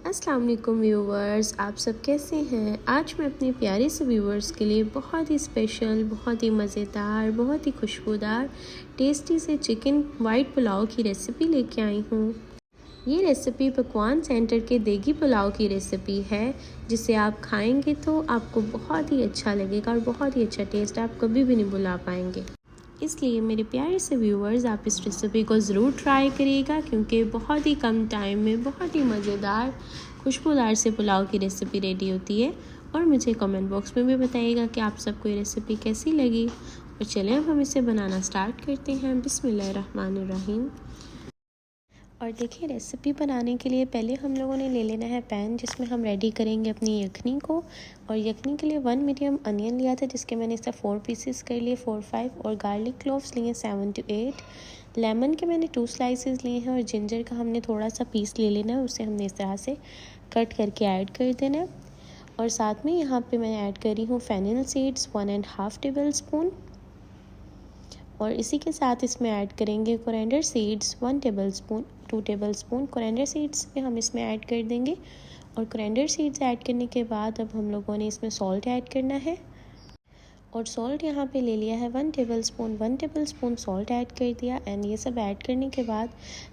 अस्सलाम वालेकुम व्यूवर्स, आप सब कैसे हैं। आज मैं अपने प्यारे से व्यूवर्स के लिए बहुत ही स्पेशल, बहुत ही मज़ेदार, बहुत ही खुशबूदार टेस्टी से चिकन वाइट पुलाव की रेसिपी लेके आई हूँ। ये रेसिपी पकवान सेंटर के देगी पुलाव की रेसिपी है, जिसे आप खाएंगे तो आपको बहुत ही अच्छा लगेगा और बहुत ही अच्छा टेस्ट आप कभी भी नहीं भुला पाएंगे। इसलिए मेरे प्यारे से व्यूअर्स, आप इस रेसिपी को ज़रूर ट्राई करिएगा, क्योंकि बहुत ही कम टाइम में बहुत ही मज़ेदार खुशबूदार से पुलाव की रेसिपी रेडी होती है। और मुझे कमेंट बॉक्स में भी बताइएगा कि आप सबको ये रेसिपी कैसी लगी। और चलें अब हम इसे बनाना स्टार्ट करते हैं। बिस्मिल्लाहिर्रहमानिर्रहीम। और देखिए, रेसिपी बनाने के लिए पहले हम लोगों ने ले लेना है पैन, जिसमें हम रेडी करेंगे अपनी यखनी को। और यखनी के लिए 1 मीडियम अनियन लिया था, जिसके मैंने इसका 4 पीसेस कर लिए, 4-5। और गार्लिक क्लोव्स लिए 7 to 8। लेमन के मैंने 2 स्लाइसेस लिए हैं। और जिंजर का हमने थोड़ा सा पीस ले लेना है, उसे हमने इस तरह से कट करके ऐड कर देना है। और साथ में यहाँ पे मैं ऐड कर रही हूँ फेनिल सीड्स 1.5 टेबल स्पून। और इसी के साथ इसमें ऐड करेंगे coriander seeds 1 table spoon, 2 table spoon coriander seeds में हम इसमें ऐड कर देंगे। और कोरिएंडर सीड्स ऐड करने के बाद अब हम लोगों ने इसमें सॉल्ट ऐड करना है। और सॉल्ट यहाँ पे ले लिया है 1 टेबल स्पून सॉल्ट ऐड कर दिया। एंड ये सब ऐड करने के बाद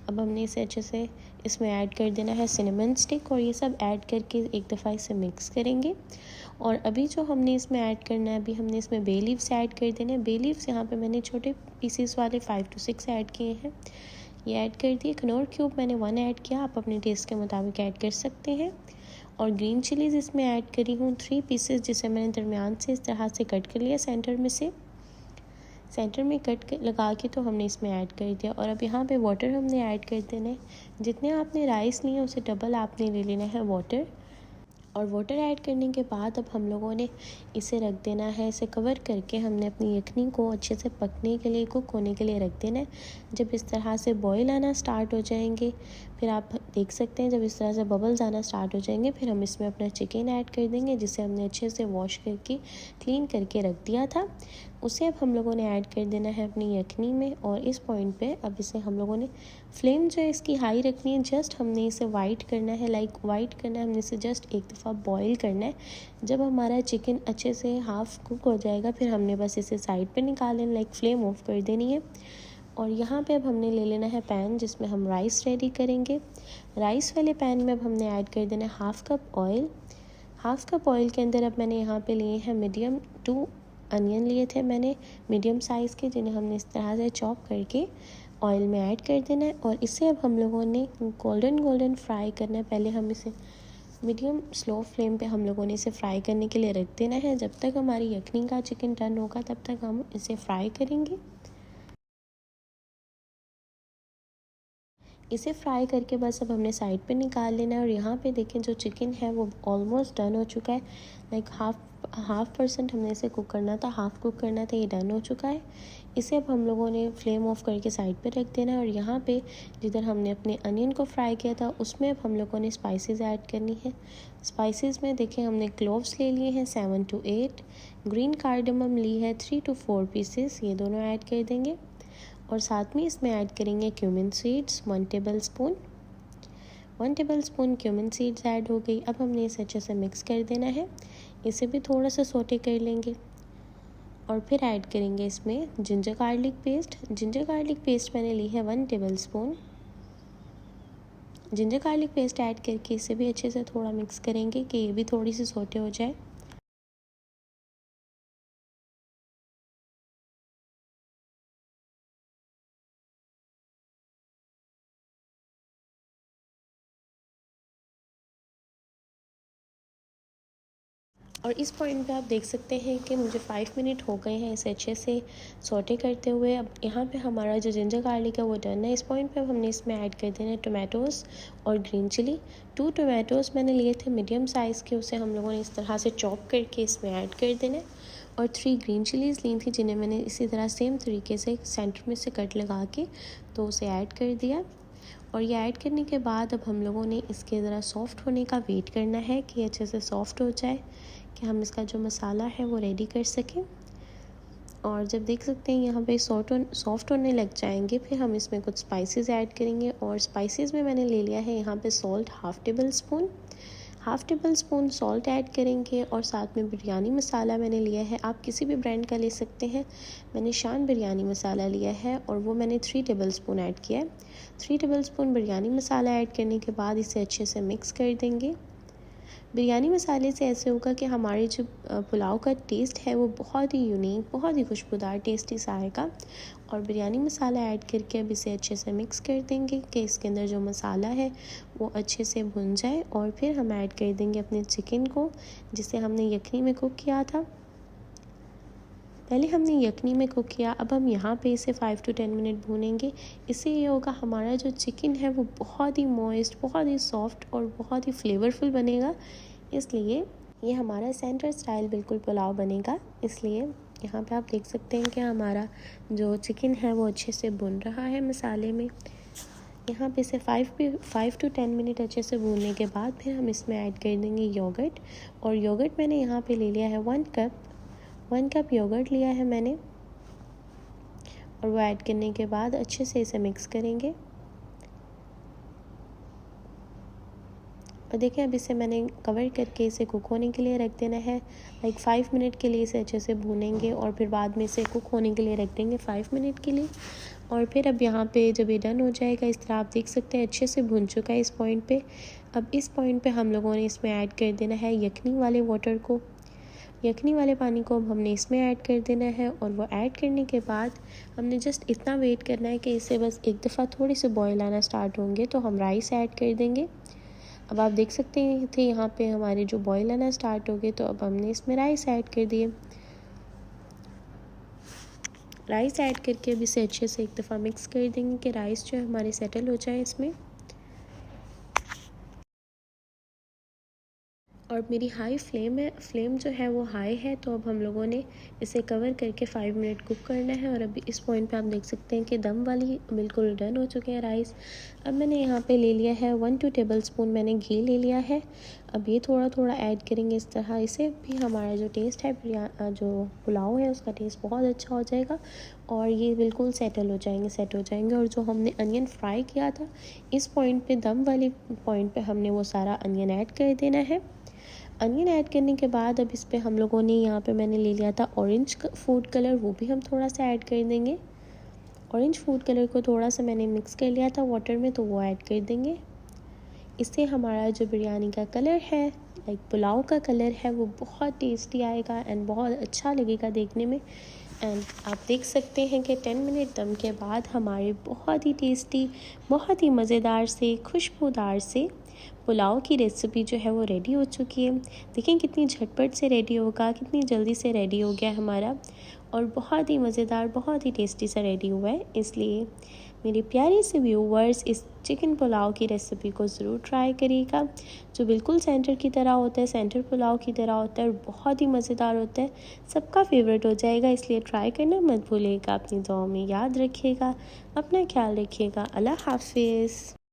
अब हमने इसे अच्छे से इसमें ऐड कर देना है सिनेमन स्टिक। और ये सब ऐड करके एक दफ़ा इसे मिक्स करेंगे। और अभी जो हमने इसमें ऐड करना है, अभी हमने इसमें बे लीव्स ऐड कर देने हैं। बे लीव्स यहाँ पे मैंने छोटे पीसेस वाले 5 to 6 ऐड किए हैं। ये ऐड कर दिए। खनौर क्यूब मैंने 1 ऐड किया, आप अपने टेस्ट के मुताबिक ऐड कर सकते हैं। और ग्रीन चिलीज़ इसमें ऐड करी हूँ 3 पीसेस, जिसे मैंने दरमियान से इस तरह से कट कर लिया, सेंटर में कट लगा के तो हमने इसमें ऐड कर दिया। और अब यहाँ पे वाटर हमने ऐड कर देना है। जितने आपने राइस लिए उसे डबल आपने ले लेना है वाटर। और वाटर ऐड करने के बाद अब हम लोगों ने इसे रख देना है, इसे कवर करके हमने अपनी यखनी को अच्छे से पकने के लिए, कुक होने के लिए रख देना है। जब इस तरह से बॉईल आना स्टार्ट हो जाएंगे, फिर आप देख सकते हैं जब इस तरह से बबल्स आना स्टार्ट हो जाएंगे, फिर हम इसमें अपना चिकन ऐड कर देंगे, जिसे हमने अच्छे से वॉश करके क्लीन करके रख दिया था। उसे अब हम लोगों ने ऐड कर देना है अपनी यखनी में। और इस पॉइंट पे अब इसे हम लोगों ने फ्लेम जो है इसकी हाई रखनी है। जस्ट हमने इसे वाइट करना है, वाइट करना है, हमने इसे जस्ट एक दफ़ा बॉईल करना है। जब हमारा चिकन अच्छे से हाफ़ कुक हो जाएगा, फिर हमने बस इसे साइड पे निकाल लेना, फ्लेम ऑफ कर देनी है। और यहाँ पे अब हमने ले लेना है पैन, जिसमें हम राइस रेडी करेंगे। राइस वाले पैन में अब हमने ऐड कर देना है half cup oil. Half cup oil के अंदर अब मैंने यहाँ पे लिए हैं मीडियम 2 अनियन लिए थे मैंने, मीडियम साइज़ के, जिन्हें हमने इस तरह से चॉप करके ऑयल में ऐड कर देना है। और इसे अब हम लोगों ने गोल्डन फ्राई करना है। पहले हम इसे मीडियम स्लो फ्लेम पे हम लोगों ने इसे फ्राई करने के लिए रख देना है। जब तक हमारी यखनी का चिकन डन होगा, तब तक हम इसे फ्राई करेंगे। इसे फ्राई करके बस अब हमने साइड पे निकाल लेना है। और यहाँ पे देखें, जो चिकन है वो ऑलमोस्ट डन हो चुका है। हाफ परसेंट हमने इसे कुक करना था, हाफ़ कुक करना था, ये डन हो चुका है। इसे अब हम लोगों ने फ्लेम ऑफ करके साइड पे रख देना है। और यहाँ पे जिधर हमने अपने अनियन को फ्राई किया था, उसमें अब हम लोगों ने स्पाइसेस ऐड करनी है। स्पाइसेस में देखें, हमने क्लोव्स ले लिए हैं 7 to 8, ग्रीन कार्डमम ली है 3 to 4 पीसेस, ये दोनों ऐड कर देंगे। और साथ में इसमें ऐड करेंगे cumin seeds 1 table spoon cumin seeds add हो गई। अब हमने इसे अच्छे से मिक्स कर देना है। इसे भी थोड़ा सा सोटे कर लेंगे। और फिर ऐड करेंगे इसमें जिंजर गार्लिक पेस्ट मैंने ली है 1 table spoon. Ginger garlic paste add करके इसे भी अच्छे से थोड़ा मिक्स करेंगे कि ये भी थोड़ी सी सोटे हो जाए। और इस पॉइंट पे आप देख सकते हैं कि मुझे 5 मिनट हो गए हैं इसे अच्छे से सौटे करते हुए। अब यहाँ पे हमारा जो जिंजर गार्लिक है वो डन है। इस पॉइंट पे अब हमने इसमें ऐड कर देना है टोमेटोज़ और ग्रीन चिली। 2 टोमेटोज़ मैंने लिए थे मीडियम साइज़ के, उसे हम लोगों ने इस तरह से चॉप करके इसमें ऐड कर देना है। और 3 ग्रीन चिलीज़ ली थी, जिन्हें मैंने इसी तरह सेम तरीके से सेंटर में से कट लगा के तो उसे ऐड कर दिया। और ये ऐड करने के बाद अब हम लोगों ने इसके ज़रा सॉफ़्ट होने का वेट करना है कि अच्छे से सॉफ़्ट हो जाए, कि हम इसका जो मसाला है वो रेडी कर सकें। और जब देख सकते हैं यहाँ पे सॉफ्ट होने लग जाएंगे, फिर हम इसमें कुछ स्पाइसेस ऐड करेंगे। और स्पाइसेस में मैंने ले लिया है यहाँ पे salt half table spoon salt add करेंगे। और साथ में बिरयानी मसाला मैंने लिया है, आप किसी भी ब्रांड का ले सकते हैं। मैंने शान बिरयानी मसाला लिया है और वो मैंने 3 टेबल स्पून ऐड किया है। 3 टेबल स्पून बिरयानी मसाला ऐड करने के बाद इसे अच्छे से मिक्स कर देंगे। बिरयानी मसाले से ऐसे होगा कि हमारे जो पुलाव का टेस्ट है वो बहुत ही यूनिक, बहुत ही खुशबूदार टेस्टी सा आएगा। और बिरयानी मसाला ऐड करके अब इसे अच्छे से मिक्स कर देंगे कि इसके अंदर जो मसाला है वो अच्छे से भुन जाए। और फिर हम ऐड कर देंगे अपने चिकन को, जिसे हमने यखनी में कुक किया था। पहले हमने यखनी में कुक किया, अब हम यहाँ पे इसे 5 to 10 मिनट भूनेंगे। इससे ये होगा हमारा जो चिकन है वो बहुत ही मॉइस्ट, बहुत ही सॉफ्ट और बहुत ही फ्लेवरफुल बनेगा। इसलिए ये हमारा सेंटर स्टाइल बिल्कुल पुलाव बनेगा। इसलिए यहाँ पे आप देख सकते हैं कि हमारा जो चिकन है वो अच्छे से भुन रहा है मसाले में। यहाँ पे इसे 5 to 10 मिनट अच्छे से भूनने के बाद फिर हम इसमें ऐड कर देंगे योगर्ट। और योगर्ट मैंने यहाँ पे ले लिया है 1 कप योगर्ट लिया है मैंने। और वो ऐड करने के बाद अच्छे से इसे मिक्स करेंगे। और देखिए अब इसे मैंने कवर करके इसे कुक होने के लिए रख देना है। 5 मिनट के लिए इसे अच्छे से भूनेंगे और फिर बाद में इसे कुक होने के लिए रख देंगे 5 मिनट के लिए। और फिर अब यहाँ पे जब ये डन हो जाएगा, इस तरह आप देख सकते हैं अच्छे से भुन चुका है इस पॉइंट पे। अब इस पॉइंट पे हम लोगों ने इसमें ऐड कर देना है यखनी वाले वाटर को। यखनी वाले पानी को अब हमने इसमें ऐड कर देना है। और वो ऐड करने के बाद हमने जस्ट इतना वेट करना है कि इसे बस एक दफ़ा थोड़े से बॉयल आना स्टार्ट होंगे तो हम राइस ऐड कर देंगे। अब आप देख सकते थे यहाँ पे हमारे जो बॉयल आना स्टार्ट हो गए, तो अब हमने इसमें राइस ऐड कर दिए। राइस ऐड करके अब इसे अच्छे से एक दफ़ा मिक्स कर देंगे कि राइस जो है हमारे सेटल हो जाए इसमें। और मेरी फ्लेम जो है वो हाई है, तो अब हम लोगों ने इसे कवर करके 5 मिनट कुक करना है। और अभी इस पॉइंट पे आप देख सकते हैं कि दम वाली बिल्कुल डन हो चुके हैं राइस। अब मैंने यहाँ पे ले लिया है 1-2 टेबल स्पून मैंने घी ले लिया है। अब ये थोड़ा थोड़ा ऐड करेंगे इस तरह, इससे भी हमारा जो टेस्ट है जो पुलाव है उसका टेस्ट बहुत अच्छा हो जाएगा। और ये बिल्कुल सेट हो जाएंगे। और जो हमने अनियन फ्राई किया था, इस पॉइंट पे दम वाली पॉइंट पे हमने वो सारा अनियन ऐड कर देना है। अनियन ऐड करने के बाद अब इस पे हम लोगों ने यहाँ पे मैंने ले लिया था ऑरेंज फूड कलर, वो भी हम थोड़ा सा ऐड कर देंगे। ऑरेंज फूड कलर को थोड़ा सा मैंने मिक्स कर लिया था वाटर में, तो वो ऐड कर देंगे। इससे हमारा जो बिरयानी का कलर है, पुलाव का कलर है, वो बहुत टेस्टी आएगा एंड बहुत अच्छा लगेगा देखने में। एंड आप देख सकते हैं कि 10 मिनट दम के बाद हमारे बहुत ही टेस्टी, बहुत ही मज़ेदार से, खुशबूदार से पुलाव की रेसिपी जो है वो रेडी हो चुकी है। देखें कितनी झटपट से रेडी होगा, कितनी जल्दी से रेडी हो गया हमारा। और बहुत ही मज़ेदार, बहुत ही टेस्टी सा रेडी हुआ है। इसलिए मेरे प्यारे से व्यूवर्स इस चिकन पुलाव की रेसिपी को ज़रूर ट्राई करिएगा, जो बिल्कुल सेंटर पुलाव की तरह होता है और बहुत ही मज़ेदार होता है। सबका फेवरेट हो जाएगा, इसलिए ट्राई करना मत भूलिएगा। अपनी दुआओं में याद रखिएगा, अपना ख्याल रखिएगा। अल्लाह हाफिज़।